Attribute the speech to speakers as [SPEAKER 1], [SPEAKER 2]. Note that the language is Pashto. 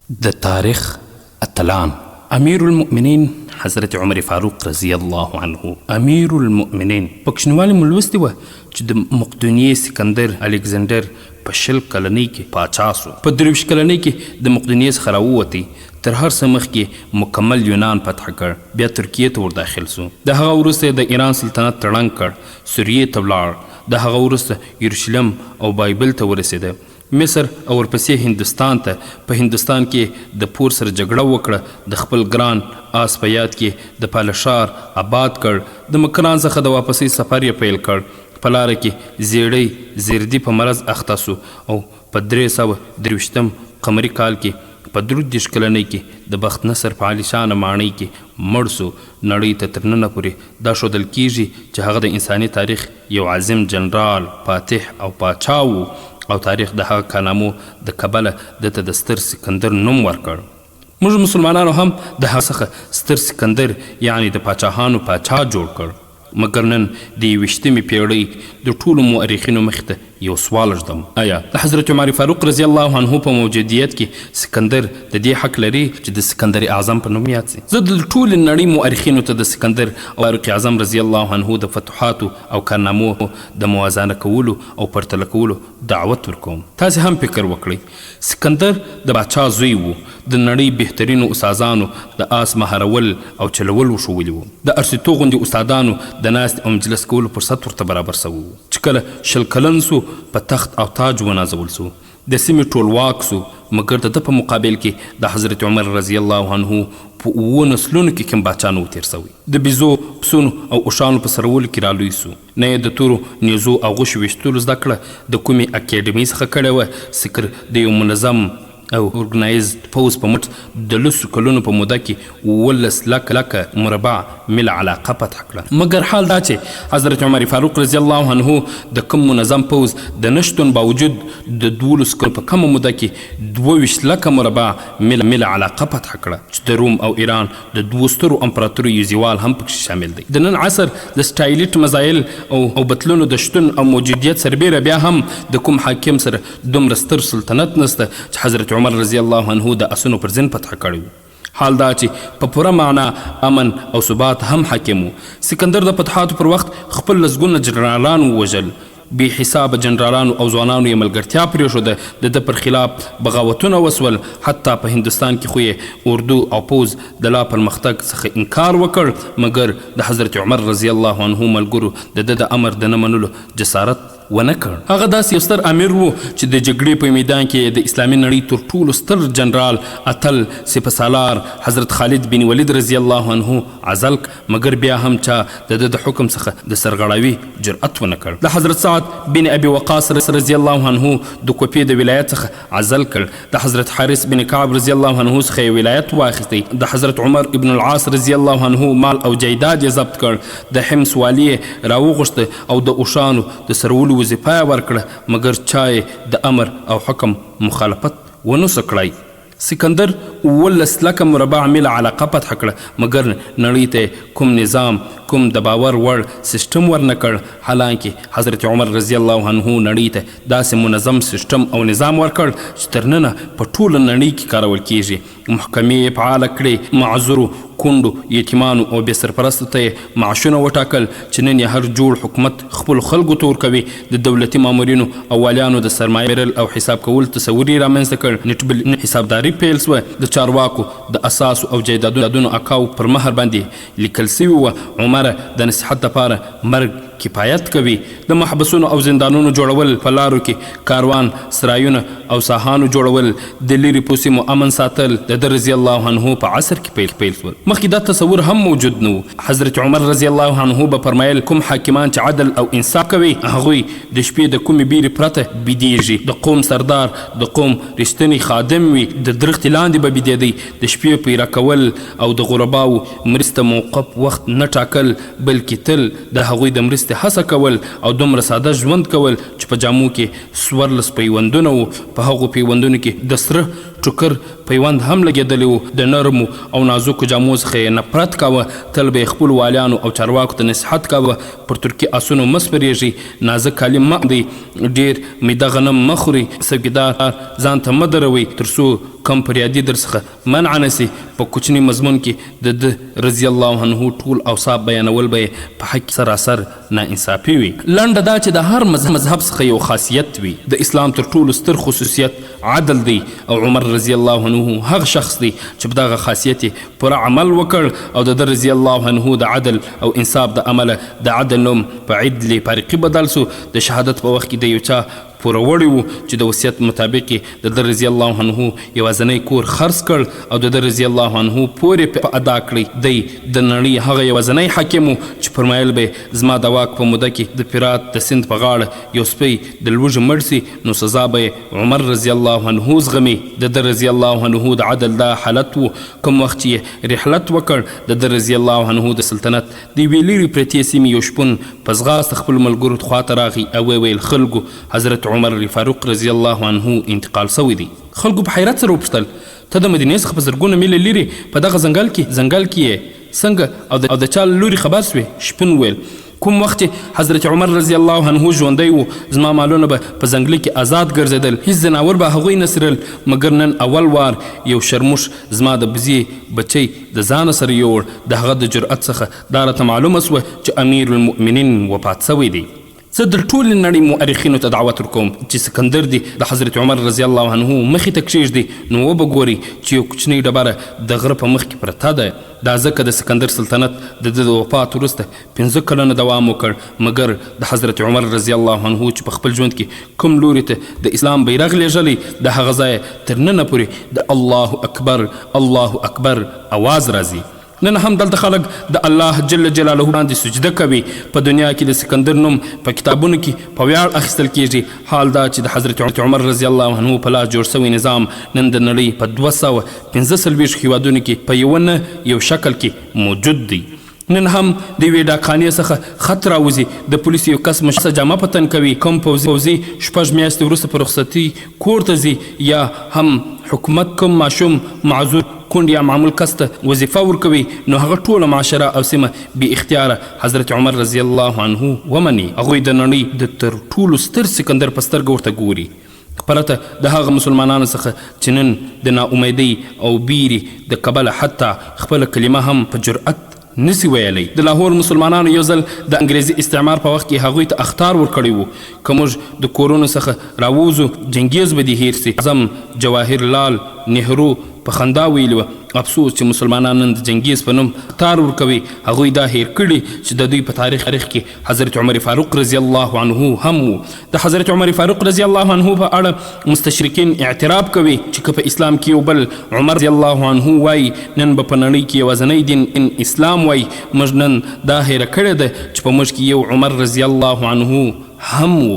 [SPEAKER 1] د تاریخ اتلان امیر المؤمنین حضرت عمر فاروق رضی الله عنه امیر المؤمنین پکشنوالی ملوستی و چې د مقدونیې سکندر الکسندر په 20 کلنۍ کې پاچا سو. په 23 کلنۍ کې د مقدونیې څخه راووتی، تر هر څه مخکې مکمل یونان فتح کړ، بیا ترکیې ته ور داخل سو. د هغه وروسته د ایران سلطنت تړنګ کړ، سوریې ته ولاړ. د هغه وروسته یروشلم او بایبل ته ورسېده، مصر او ورپسې هندوستان ته. په هندوستان کې د پور سره جګړه وکړه، د خپل ګران آس په یاد کې د پالشار آباد کړ. د مکران څخه د واپسۍ سفر یې پیل کړ. په لاره کې زیړی زیردي په مرض اخته سو او په 323 قمري کال کې په 33 کلنۍ کې د بخت نصر په عالیشانه ماڼۍ کې مړ سو. نړۍ ته تر ننه پورې دا ښودل کیږي چې هغه د انساني تاریخ یو عظیم جنرال، فاتح او پاچا و، او تاریخ د هغه کارنامو د کبله دته د ستر سکندر نوم ورکړ. موږ مسلمانانو هم د هغه څخه ستر سکندر یعنی د پاچاهانو پاچا جوړ کړ. مګر نن د 21مې پیړۍ د ټولو مؤرخینو مخې ته یو سوال ږدم، آیا د حضرت عمر فاروق رضی الله عنه په موجودیت کې سکندر د دې حق لري چې د سکندر اعظم په نوم یاد سي؟ زه د ټولې نړۍ مؤرخینو ته د سکندر او فاروق اعظم رضی الله عنه د فتوحاتو او کارنامو د موازنه کولو او پرتله کولو دعوت ورکوم. تاسې هم فکر وکړئ، سکندر د باچا زوی و، د نړۍ بهترینو استادانو د آس مهارول او چلول وښولي وو. د ارسطو غوندې استادانو د ناست او مجلس کولو فرصت ورته برابر سوی و، چې کله 20 کلن سو په تخت او تاج ونازول سو، د سیمې ټولواک سو. مګر د ده په مقابل کې د حضرت عمر رضی الله عنه په 7 نسلونو کې کوم باچا نه و تیر سوی. د بیزو، پسونو او اوښانو په سرولو کې رالوی سو. نه یې د تورو، نیزو او غوښو ویشتلو زده کړه د کومې اکیډمۍ څخه کړې وه. سکر د یو منظم او ارګنایزد پوز په مټ د 10 کلونو په موده کې 11 لکه مربع میل علاقه فتح کړه. مګر حال دا چې حضرت عمر فاروق رضی الله عنه د کوم منظم پوز د نشتون باوجود د 12 کلونو په کمه موده کې 22 لکه مربع میل علاقه فتح کړه، چې د روم او ایران د 2 سترو امپراتوریو زوال هم پکې شامل دی. د نن عصر د سټایلیټ مزایل او بدلونو د شتون او موجودیت سربیره بیا هم د کوم حاکم سره دومره ستر سلطنت نسته چې حضرت عمر رضی الله عنه د اسونو پر ځین فتح کړی. حال دا چې په پوره معنا امن او ثبات هم حاکم و. سکندر د فتحاتو پر وخت خپل لسګونه جنرالان ووژل، بې حسابه جنرالانو او ځوانانو یې ملګرتیا پرېښوده، د ده پر خلاف بغاوتونه وسول. حتی په هندوستان کې خو یې اردو او پوز د لا پرمختګ څخه انکار وکړ. مګر د حضرت عمر رضی الله عنه ملګرو د ده د امر د نه منلو جسارت ونه کړ. هغه داسې یو ستر امیر و چې د جګړې په میدان کې د اسلامي نړۍ تر ټولو ستر جنرال اتل سپه سالار حضرت خالد بن ولید رضی الله عنه عزل، مګر بیا هم چا د ده د حکم څخه د سرغړاوي جرأت ونه کړ. د حضرت سعد بن ابي وقاص رضی الله عنه د کوفې د ولایت څخه عزل کړ. د حضرت حارث بن کعب رضی الله عنه څخه ولایت واخیستی. د حضرت عمر ابن العاص رضی الله عنه مال او جایداد یې ضبط کړ. د حمص والی راوغوښته او د اوښانو د سرولو وظیفه ورکړه، مګر چا یې د امر او حکم مخالفت ونسو کړی. سکندر 11 لکه مربع میل علاقه فتح کړه، مګر نړۍ ته کوم نظام، کوم د باور وړ سیستم ورنه کړ. حالانکه حضرت عمر رضی الله عنه نړۍ ته داسې منظم سیستم او نظام ورکړ چې تر ننه په ټوله نړۍ کې کارول کیږي. محکمې یې فعاله کړې، معذورو، کونډو، یتیمانو او بې سرپرستو ته یې معاشونه وټاکل چې نن یې هر جوړ حکومت خپلو خلکو ته ورکوي. د دولتي مامورینو او والیانو د سرمایه لرل او حساب کول تصور یې رامنځته کړ. نټبل حسابداري پیل سوه. د چارواکو د اساسو او جایدادونو اکاو پر مهر باندې لیکل سوي وه: عمره د نصیحت دپاره مرګ کفایت کوي. د محبسونو او زندانونو جوړول، په لارو کې کاروان سرایونه او ساحانو جوړول، د لرې پوسیمو امن ساتل د ده رضی الله عنه په عصر کې پیل سول. مخکې دا تصور هم موجود نه و. حضرت عمر رضی الله عنه به فرمایل کوم حاکمان چې عدل او انصاف کوي هغوی د شپې د کومې بیرې پرته بیدیږي. د قوم سردار، د قوم رښتینی خادم وي، د درختې لاندې به بیدېدی. د شپې پیره کول او د غرباو مرسته موقف وخت نه ټاکل، بلکې تل د هغوی د مرستې هڅه کول او دومره ساده ژوند کول چې په جامو کې 14 پیوندونه وو. په هغو پیوندونو کې د سره ټوکر پیوند هم لګېدلی و. د نرمو او نازکو جامو څخه یې نفرت کاوه. تل به یې خپلو والیانو او چارواکو ته نصیحت کاوه: پر ترکي اسونو مه سپرېږئ، نازک کالي مه اغوندئ، ډېر میده غنم مه خورئ، څوکیدار ځان ته مه دروئ، تر څو کم فریادي در څخه منع نسي په کوچني مضمون کې د رضی الله عنه ټول اوصاف بیانول به په حق سراسر ناانصافي وي. لنډه دا چې د هر مذهب څخه یو خاصیت وي. د اسلام تر ټولو ستر خصوصیت عدل دی او عمر رضی الله عنه هغه شخص دی چې په دغه خاصیت پوره عمل وکړ او د رضی الله عنه د عدل او انصاف د عمله د عدل نوم په عدل فارقي بدل سو. د شهادت په وخت کې د یو چا پوره وړی و چې د وصیت مطابق د رضی الله عنه یوازینی کور خرڅ کړ او د رضی الله عنه پورې په ادا کړی. دی د نړۍ هغه یوازینی حاکم چې فرمایل به زما د واک په موده کې د فرات د سیند په غاړه یو سپی د لوږې مړ سي نو سزا به عمر رضی الله عنه زغمي. د رضی الله عنه د عدل دا حالت و کوم وخت چې رحلت وکړ د رضی الله عنه د سلطنت د یوې لرې پرتې سیمې یو شپون په ځغاسته خپل ملګرو خواته راغی او ویل خلکو حضرت عمر فاروق رضی الله عنه انتقال سوی دی. خلکو په حیرت سره وپوښتل ته د مدینې څخه په زرګونه میله لرې په دغه ځنګل کې څنګه او د چا لوري خبر سوې؟ شپون ویل کوم وخت چې حضرت عمر رضی الله عنه ژوندی و زما مالونه به په ځنګله کې آزاد ګرځېدل. هیڅ ځناور به هغوی نه څرل مګر نن اول وار یو شرموش زما د بزې بچی د ځانه سره یوړ. د هغه د جرأت څخه دا راته معلومه سوه چې امیر المؤمنین وفات سوی دی. زه د ټولې نړۍ مؤرخینو ته دعوت ورکوم چې سکندر دی د حضرت عمر رضی الله عنه مخې ته کښېږدي نو وبه ګوري چې یو کوچنۍ ډبره د غره په مخ کې پرته ده. دا ځکه د سکندر سلطنت د وفات وروسته 15 کلونه دوام وکړ مګر د حضرت عمر رضی الله عنه چې په خپل ژوند کې کوم لوري ته د اسلام بیرغ لیږلی د هغه ځایه تر ننه پورې د الله اکبر اواز راځي. نن هم دلته خلک د الله جل جلاله باندې سجده کوي. په دنیا کې د سکندر نوم په کتابونو کې په ویاړ اخیستل کیږي. حال دا چې د حضرت عمر رضی الله عنه په لاس جوړ سوی نظام نن د نړۍ په 245 هیوادونو کې په یو شکل کې موجود دی. نن هم د یوې ډاکخانې څخه خط راوځي د پولیسو یو کس مشخصه جامه په تن کوي. کوم پوځي 6 میاشتې وروسته په رخصتي کور ته ځي یا هم حکومت کوم ماشوم معذور کونډ یا معمول کس ته وظیفه ورکوي نو هغه ټوله معاشره او سیمه بې اختیاره حضرت عمر رضی الله عنه ومني. هغوی د نړۍ د تر ټولو ستر سکندر په سترګه ورته ګوري پرته د هغه مسلمانانو څخه چې نن د ناامیدۍ او بیرې د کبله حتی خپله کلمه هم په جرأت نسی ویلی. د لاهور مسلمانانو یو ځل د انګریزي استعمار په وخت کې هغوی ته اخطار ورکړی و که موږ د کورونو څخه راووځو جنګیز به دې هیر سي. اعظم جواهر لال نهرو په خندا ویلي وه افسوس چې مسلمانان نن د جنګیز په نوم اخطار ورکوي. هغوی دا هیر کړي چې د دوی په تاریخ کې حضرت عمر فاروق رضی الله عنه هم و. د حضرت عمر فاروق رضی الله عنه په اړه مستشرقین اعتراف کوي چې که په اسلام کې یو بل عمر رضی الله عنه وای نن به په نړۍ کې یوازینی دین اسلام وای. موږ نن دا هیره کړې ده چې په موږ کې یو عمر رضی الله عنه هم و.